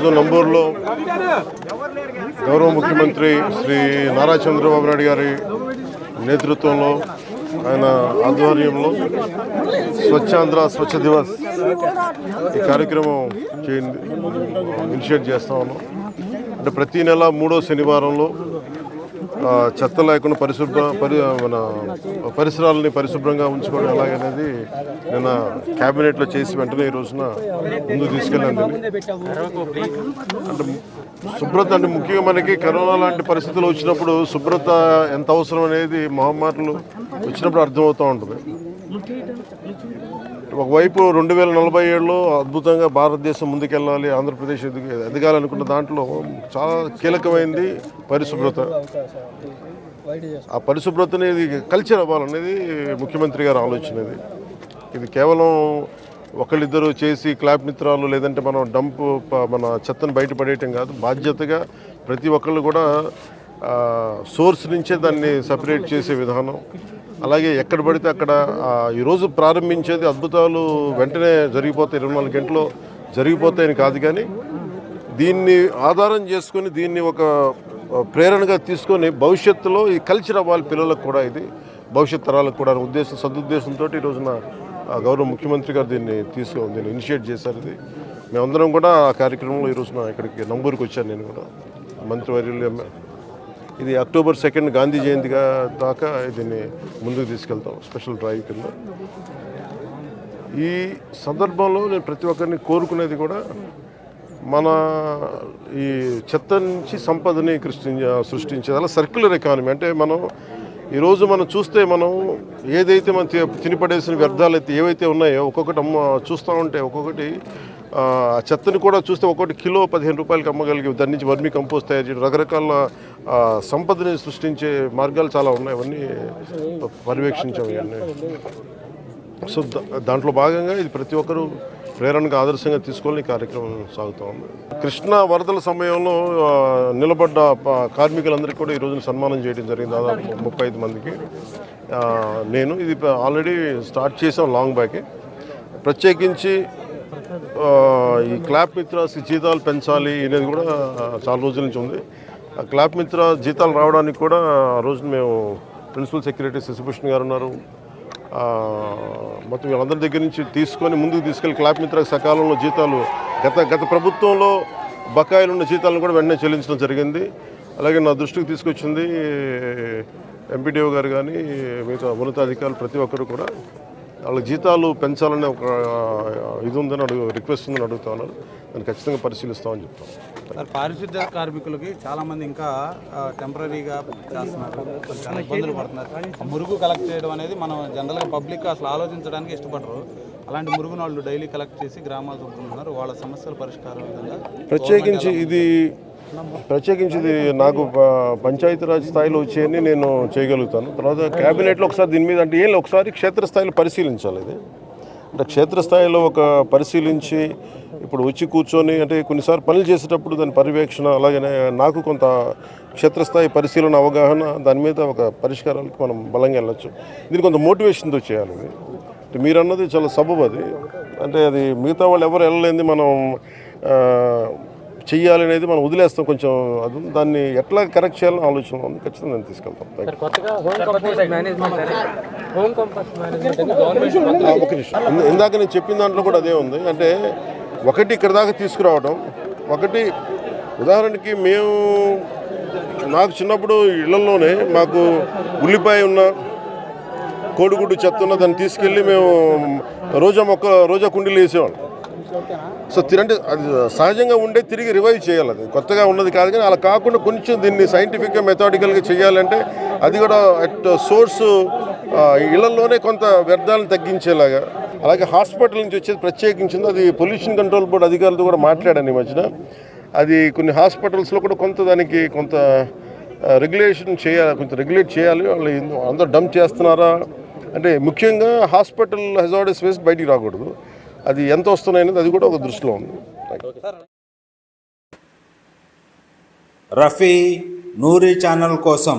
ఈరోజు నంబూరులో గౌరవ ముఖ్యమంత్రి శ్రీ నారా చంద్రబాబు నాయుడు గారి నేతృత్వంలో ఆయన ఆధ్వర్యంలో స్వచ్ఛాంధ్ర స్వచ్ఛ దివస్ ఈ కార్యక్రమం ఇనిషియేట్ చేస్తా ఉన్నాం. అంటే ప్రతి నెల 3వ శనివారంలో చెత్త లేకుండా మన పరిసరాలని పరిశుభ్రంగా ఉంచుకోవడం ఎలాగనేది నిన్న క్యాబినెట్లో చేసి వెంటనే ఈ రోజున ముందుకు తీసుకెళ్ళండి. అంటే శుభ్రత అంటే ముఖ్యంగా మనకి కరోనా లాంటి పరిస్థితులు వచ్చినప్పుడు శుభ్రత ఎంత అవసరం అనేది మహమ్మారులు వచ్చినప్పుడు అర్థమవుతూ ఉంటుంది. ఒకవైపు 2047లో అద్భుతంగా భారతదేశం ముందుకెళ్ళాలి, ఆంధ్రప్రదేశ్ ఎదగాలనుకున్న దాంట్లో చాలా కీలకమైంది పరిశుభ్రత. ఆ పరిశుభ్రతని కల్చర్ అవ్వాలనేది ముఖ్యమంత్రి గారి ఆలోచన. ఇది కేవలం ఒకళ్ళిద్దరు చేసి క్లాప్ మిత్రాలు లేదంటే మనం మన చెత్తను బయటపడేయటం కాదు. బాధ్యతగా ప్రతి ఒక్కళ్ళు కూడా సోర్స్ నుంచే దాన్ని సపరేట్ చేసే విధానం. అలాగే ఎక్కడ పడితే అక్కడ ఈరోజు ప్రారంభించేది అద్భుతాలు వెంటనే జరిగిపోతాయి, 24 గంటల్లో జరిగిపోతాయని కాదు, కానీ దీన్ని ఆధారం చేసుకొని దీన్ని ఒక ప్రేరణగా తీసుకొని భవిష్యత్తులో ఈ కల్చర్ అవ్వాలి పిల్లలకు కూడా, ఇది భవిష్యత్ తరాలకు కూడా సదుద్దేశంతో ఈ రోజున గౌరవ ముఖ్యమంత్రి గారు దీన్ని ఇనిషియేట్ చేశారు. ఇది మేమందరం కూడా ఆ కార్యక్రమంలో ఈ రోజున ఇక్కడికి నంబూరుకి వచ్చాను. నేను కూడా మంత్రివర్యులు ఇది అక్టోబర్ 2 గాంధీ జయంతిగా దాకా దీన్ని ముందుకు తీసుకెళ్తాం స్పెషల్ డ్రైవ్ కింద. ఈ సందర్భంలో నేను ప్రతి ఒక్కరిని కోరుకునేది కూడా మన ఈ చెత్త నుంచి సంపదని సృష్టించేది అలా సర్క్యులర్ ఎకానమీ. అంటే ఈరోజు మనం చూస్తే మనం ఏదైతే మనం తినిపడేసిన వ్యర్థాలు అయితే ఏవైతే ఉన్నాయో ఒక్కొక్కటి చూస్తూ ఉంటే ఒక్కొక్కటి చెత్తని కూడా చూస్తే ఒక్కొక్కటి కిలో 15 రూపాయలకి అమ్మగలిగి దాని నుంచి వర్మీ కంపోస్ట్ తయారు చేయడం, రకరకాల సంపదని సృష్టించే మార్గాలు చాలా ఉన్నాయి. అవన్నీ పర్యవేక్షించాము ఇవన్నీ. సో దాంట్లో భాగంగా ఇది ప్రతి ఒక్కరూ ప్రేరణగా ఆదర్శంగా తీసుకోవాలని కార్యక్రమం సాగుతూ ఉంది. కృష్ణా వరదల సమయంలో నిలబడ్డ కార్మికులందరికీ కూడా ఈరోజు సన్మానం చేయడం జరిగింది, దాదాపు 35 మందికి. నేను ఇది ఆల్రెడీ స్టార్ట్ చేసాం లాంగ్ బ్యాకే. ప్రత్యేకించి ఈ క్లాప్ మిత్రాస్ జీతాలు పెంచాలి అనేది కూడా చాలా రోజుల నుంచి ఉంది. ఆ క్లాప్ మిత్ర జీతాలు రావడానికి కూడా ఆ రోజున మేము ప్రిన్సిపల్ సెక్రటరీ శశిభూషణ్ గారు ఉన్నారు, మొత్తం వీళ్ళందరి దగ్గర నుంచి తీసుకొని ముందుకు తీసుకెళ్ళి క్లాప్ మిత్ర సకాలంలో జీతాలు గత ప్రభుత్వంలో బకాయిలు ఉన్న జీతాలను కూడా వెంటనే చెల్లించడం జరిగింది. అలాగే నా దృష్టికి తీసుకొచ్చింది ఎంపీడీఓ గారు కానీ మిగతా ఉన్నతాధికారులు ప్రతి ఒక్కరు కూడా వాళ్ళ జీతాలు పెంచాలనే ఒక ఇది ఉందని రిక్వెస్ట్ ఉందని అడుగుతా ఉన్నారు. దాన్ని ఖచ్చితంగా పరిశీలిస్తామని చెప్తాం. సార్, పారిశుద్ధ్య కార్మికులకి చాలామంది ఇంకా టెంపరీగా చేస్తున్నారు, చాలా ఇబ్బందులు పడుతున్నారు. మురుగు కలెక్ట్ చేయడం అనేది మనం జనరల్గా పబ్లిక్ అసలు ఆలోచించడానికి ఇష్టపడరు. అలాంటి మురుగును వాళ్ళు డైలీ కలెక్ట్ చేసి గ్రామాలు చూపుతున్నారు. వాళ్ళ సమస్యల పరిష్కారం విధంగా ప్రత్యేకించి ఇది నాకు పంచాయతీరాజ్ స్థాయిలో వచ్చేయని నేను చేయగలుగుతాను. తర్వాత క్యాబినెట్లో ఒకసారి దీని మీద అంటే ఒకసారి క్షేత్రస్థాయిలో పరిశీలించాలి. ఇది అంటే క్షేత్రస్థాయిలో ఒక పరిశీలించి ఇప్పుడు వచ్చి కూర్చొని అంటే కొన్నిసార్లు పనులు చేసేటప్పుడు దాని పర్యవేక్షణ, అలాగే నాకు కొంత క్షేత్రస్థాయి పరిశీలన అవగాహన, దాని మీద ఒక పరిష్కారాలకు మనం బలంగా వెళ్ళచ్చు. దీన్ని కొంత మోటివేషన్తో చేయాలి. ఇది మీరు అన్నది చాలా సబబు. అది అంటే అది మిగతా వాళ్ళు ఎవరు వెళ్ళలేంది మనం చెయ్యాలి అనేది మనం వదిలేస్తాం. కొంచెం అది దాన్ని ఎట్లా కరెక్ట్ చేయాలని ఆలోచన ఉంది. ఖచ్చితంగా నేను తీసుకెళ్తాం. ఒక నిమిషం, ఇందాక నేను చెప్పిన దాంట్లో కూడా అదే ఉంది. అంటే ఒకటి ఇక్కడ దాకా తీసుకురావడం, ఒకటి ఉదాహరణకి నాకు చిన్నప్పుడు ఇళ్లలోనే మాకు ఉల్లిపాయ ఉన్న కోడిగుడ్డు చెత్త ఉన్న దాన్ని తీసుకెళ్ళి మేము రోజా కుండీలు వేసేవాళ్ళం. సో అంటే అది సహజంగా ఉండే తిరిగి రివైవ్ చేయాలి. అది కొత్తగా ఉన్నది కాదు, కానీ అలా కాకుండా కొంచెం దీన్ని సైంటిఫిక్గా మెథాడికల్గా చేయాలంటే అది కూడా అట్ సోర్సు ఇళ్లలోనే కొంత వ్యర్థాలను తగ్గించేలాగా. అలాగే హాస్పిటల్ నుంచి వచ్చేది ప్రత్యేకించింది, అది పొల్యూషన్ కంట్రోల్ బోర్డు అధికారులతో కూడా మాట్లాడాను ఈ మధ్యన. అది కొన్ని హాస్పిటల్స్లో కూడా దానికి కొంత రెగ్యులేషన్ చేయాలి, కొంత రెగ్యులేట్ చేయాలి. వాళ్ళు అందరూ డంప్ చేస్తున్నారా అంటే ముఖ్యంగా హాస్పిటల్ హెజార్డస్ వేస్ట్ బయటికి రాకూడదు. అది ఎంత వస్తున్నాయనేది అది కూడా ఒక దృష్టిలో ఉంది. రఫీ నూరి ఛానల్ కోసం